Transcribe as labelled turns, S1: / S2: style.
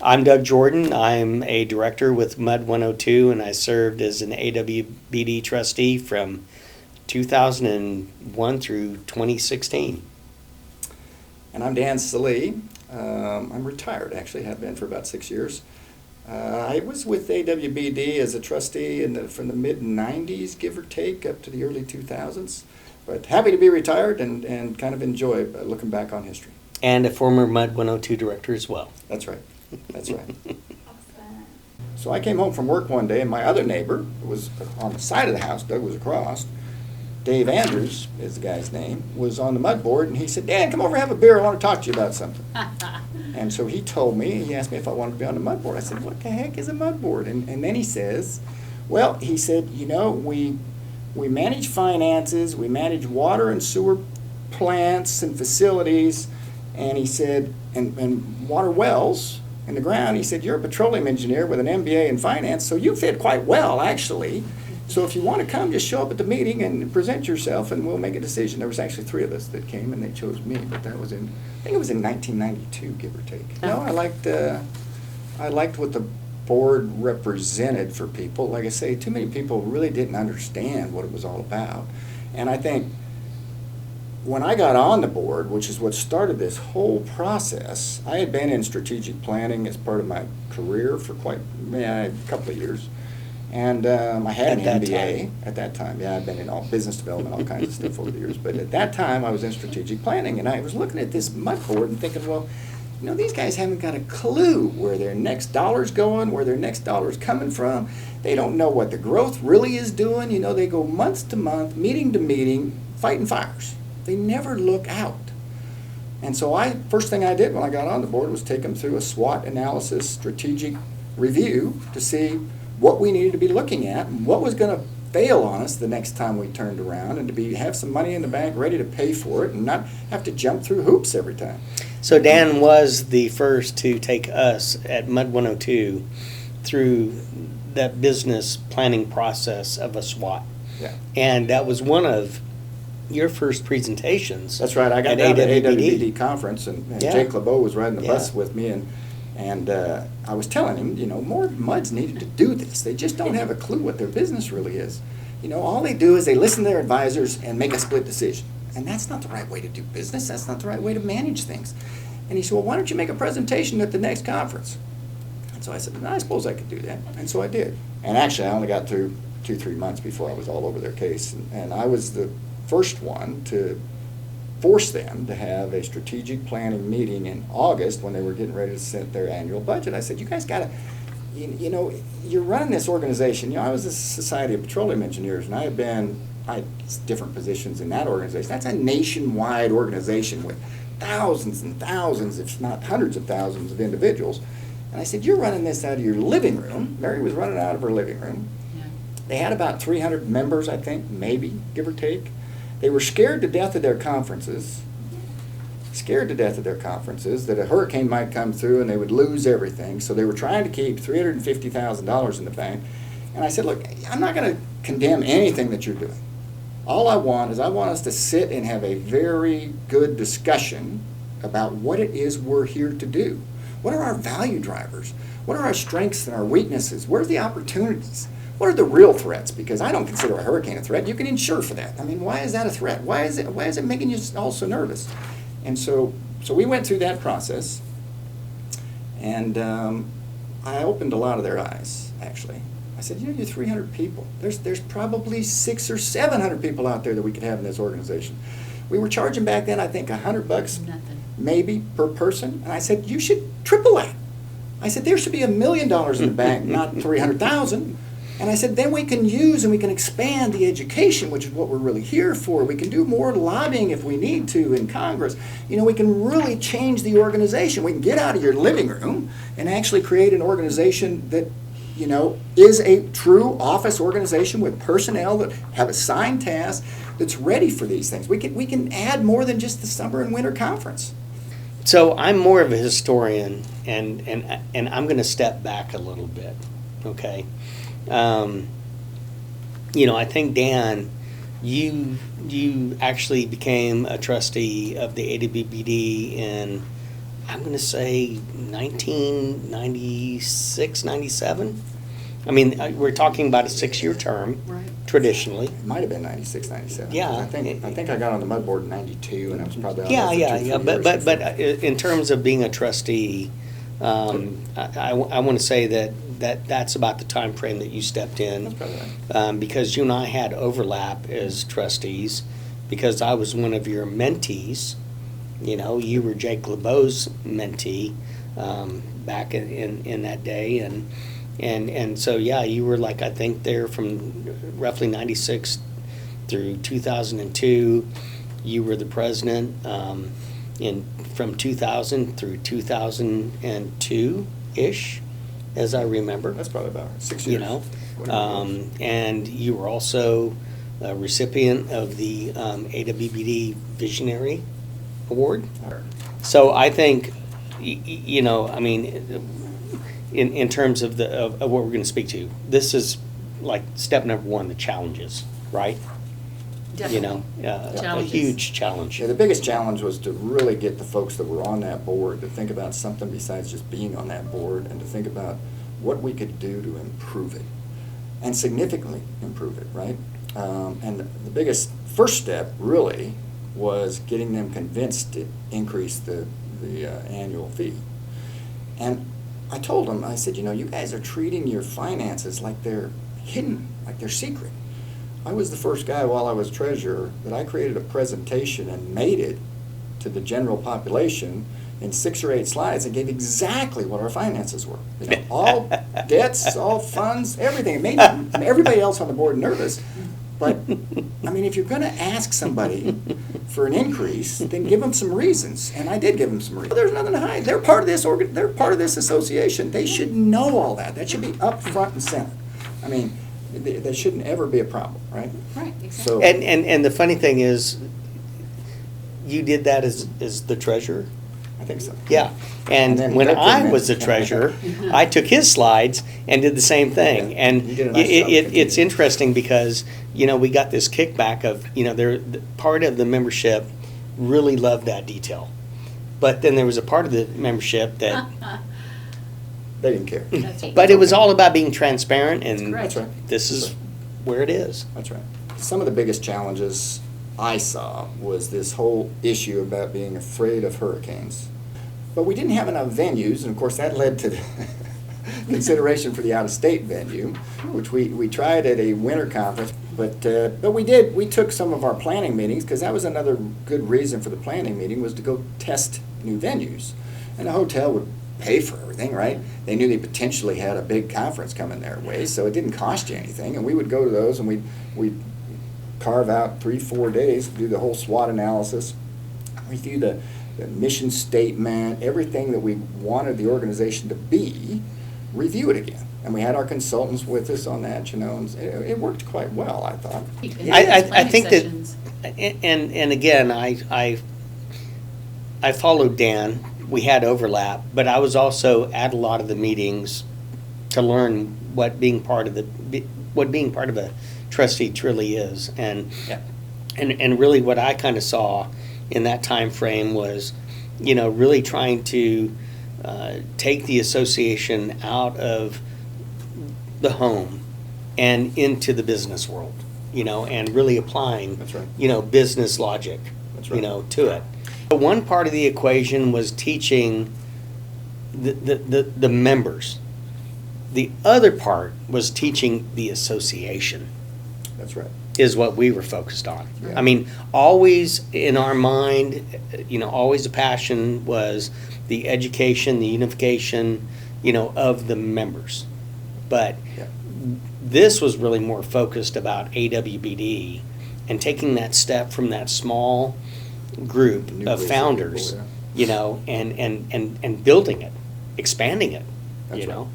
S1: I'm Doug Jordan. I'm a director with MUD 102, and I served as an AWBD trustee from 2001 through 2016.
S2: And I'm Dan Sallee. I'm retired, actually, have been for about 6 years. I was with AWBD as a trustee from the mid-90s, give or take, up to the early 2000s. But happy to be retired and kind of enjoy looking back on history.
S1: And a former MUD 102 director as well.
S2: That's right. That's right. So I came home from work one day, and my other neighbor was on the side of the house. Doug was across. Dave Andrews is the guy's name, was on the mud board, and he said, Dan, come over and have a beer. I want to talk to you about something. And so he told me, he asked me if I wanted to be on the mud board. I said, what the heck is a mud board? And then he says, well, he said, you know, we manage finances, we manage water and sewer plants and facilities, and he said, and water wells in the ground. He said, you're a petroleum engineer with an MBA in finance, so you fit quite well, actually. So if you want to come, just show up at the meeting and present yourself, and we'll make a decision. There was actually 3 of us that came, and they chose me. But that was I think it was in 1992, give or take. No, I liked what the board represented for people. Like I say, too many people really didn't understand what it was all about. And I think when I got on the board, which is what started this whole process, I had been in strategic planning as part of my career for a couple of years. And I had an MBA at that time. Yeah, I've been in all business development, all kinds of stuff over the years. But at that time, I was in strategic planning, and I was looking at this mud board and thinking, well, you know, these guys haven't got a clue where their next dollar's going, where their next dollar's coming from. They don't know what the growth really is doing. You know, they go month to month, meeting to meeting, fighting fires. They never look out. And so first thing I did when I got on the board was take them through a SWOT analysis, strategic review to see what we needed to be looking at and what was going to fail on us the next time we turned around, and to have some money in the bank ready to pay for it and not have to jump through hoops every time.
S1: So Dan was the first to take us at MUD 102 through that business planning process of a SWOT.
S2: Yeah.
S1: And that was one of your first presentations.
S2: That's right. I got
S1: at
S2: down to the
S1: AWBD.
S2: AWBD conference, and
S1: Yeah.
S2: Jake LeBeau was riding the
S1: Yeah.
S2: bus with me, and I was telling him, you know, more MUDs needed to do this. They just don't have a clue what their business really is. You know, all they do is they listen to their advisors and make a split decision. And that's not the right way to do business. That's not the right way to manage things. And he said, well, why don't you make a presentation at the next conference? And so I said, I suppose I could do that. And so I did. And actually, I only got through 2-3 months before I was all over their case. And I was the first one to force them to have a strategic planning meeting in August when they were getting ready to set their annual budget. I said, you guys got to, you know, you're running this organization. You know, I was the Society of Petroleum Engineers, and I had different positions in that organization. That's a nationwide organization with thousands and thousands, if not hundreds of thousands of individuals. And I said, you're running this out of your living room. Mary was running out of her living room. Yeah. They had about 300 members, I think, maybe, give or take. They were scared to death of their conferences, that a hurricane might come through and they would lose everything. So they were trying to keep $350,000 in the bank. And I said, look, I'm not going to condemn anything that you're doing. All I want us to sit and have a very good discussion about what it is we're here to do. What are our value drivers? What are our strengths and our weaknesses? What are the opportunities? What are the real threats? Because I don't consider a hurricane a threat. You can insure for that. I mean, why is that a threat? Why is it making you all so nervous? And so we went through that process, and I opened a lot of their eyes, actually. I said, you know, you're 300 people. There's probably 600 or 700 people out there that we could have in this organization. We were charging back then, I think, $100 maybe per person. And I said, you should triple that. I said, there should be $1 million in the bank, not 300,000. And I said, then we can use and we can expand the education, which is what we're really here for. We can do more lobbying if we need to in Congress. You know, we can really change the organization. We can get out of your living room and actually create an organization that, you know, is a true office organization with personnel that have assigned tasks that's ready for these things. We can add more than just the summer and winter conference.
S1: So I'm more of a historian, and I'm going to step back a little bit, okay? You know, I think, Dan, you actually became a trustee of the AWBD in I'm going to say 1996, 97. I mean, we're talking about a 6-year term,
S3: Right.
S1: traditionally.
S2: It might have been 96, 97.
S1: Yeah.
S2: I think I got on the mud board in 92, and I was probably on
S1: Yeah,
S2: there for
S1: yeah,
S2: 2, 3
S1: yeah.
S2: years
S1: But
S2: before.
S1: in terms of being a trustee, I want to say that's about the time frame that you stepped in.
S2: That's probably right.
S1: Because you and I had overlap as trustees, because I was one of your mentees. You know, you were Jake LeBeau's mentee back in that day, and so yeah, you were like, I think there from roughly 96 through 2002. You were the president from 2000 through 2002 ish, as I remember.
S2: That's probably about 6
S1: You
S2: years.
S1: know,
S2: Whatever it was.
S1: and you were also a recipient of the AWBD Visionary Award. So I think, you know, I mean, in terms of of what we're going to speak to, this is like step number one, the challenges, right? You know, a
S3: Challenges.
S1: huge challenge.
S2: Yeah, the biggest challenge was to really get the folks that were on that board to think about something besides just being on that board, and to think about what we could do to improve it, and significantly improve it, right? And the biggest first step really was getting them convinced to increase the annual fee. And I told them, I said, you know, you guys are treating your finances like they're hidden, like they're secret. I was the first guy while I was treasurer that I created a presentation and made it to the general population in 6 or 8 slides and gave exactly what our finances were. You know, all debts, all funds, everything. It made everybody else on the board nervous. But, I mean, if you're going to ask somebody for an increase, then give them some reasons. And I did give them some reasons. There's nothing to hide. They're part of this they're part of this association. They should know all that. That should be up front and center. I mean, that shouldn't ever be a problem, right?
S3: Right, exactly.
S2: So,
S1: And the funny thing is, you did that as the treasurer?
S2: I think so.
S1: Yeah,
S2: And
S1: and
S2: then
S1: when
S2: Doug came
S1: I
S2: in.
S1: was the treasurer, I took his slides and did the same thing.
S2: Yeah,
S1: And
S2: you did a nice job.
S1: it's interesting because, you know, we got this kickback of, you know, part of the membership really loved that detail. But then there was a part of the membership that,
S2: They didn't care.
S3: That's right.
S1: but it was all about being transparent, and
S3: correct.
S2: That's right.
S1: this is where it is.
S2: That's right. Some of the biggest challenges I saw was this whole issue about being afraid of hurricanes. But we didn't have enough venues, and of course that led to the consideration for the out-of-state venue, which we tried at a winter conference. But we took some of our planning meetings, because that was another good reason for the planning meeting, was to go test new venues. And the hotel would pay for everything, right? They knew they potentially had a big conference coming their way, so it didn't cost you anything. And we would go to those, and we'd carve out 3-4 days to do the whole SWOT analysis, review the mission statement, everything that we wanted the organization to be, review it again. And we had our consultants with us on that, you know, and it worked quite well, I thought.
S1: I think that, and again, I followed Dan. We had overlap, but I was also at a lot of the meetings to learn what being part of a trustee truly is, and
S2: Yeah.
S1: and really what I kind of saw in that time frame was, you know, really trying to take the association out of the home and into the business world, you know, and really applying,
S2: That's right.
S1: you know, business logic,
S2: That's
S1: you
S2: right.
S1: know, to it. But one part of the equation was teaching the members. The other part was teaching the association,
S2: That's right.
S1: is what we were focused on.
S2: Yeah.
S1: I mean, always in our mind, you know, always the passion was the education, the unification, you know, of the members. But
S2: Yeah.
S1: this was really more focused about AWBD and taking that step from that small group
S2: Nucleus
S1: of
S2: of
S1: founders,
S2: people,
S1: you know, and building it, expanding it,
S2: That's
S1: you
S2: right.
S1: know.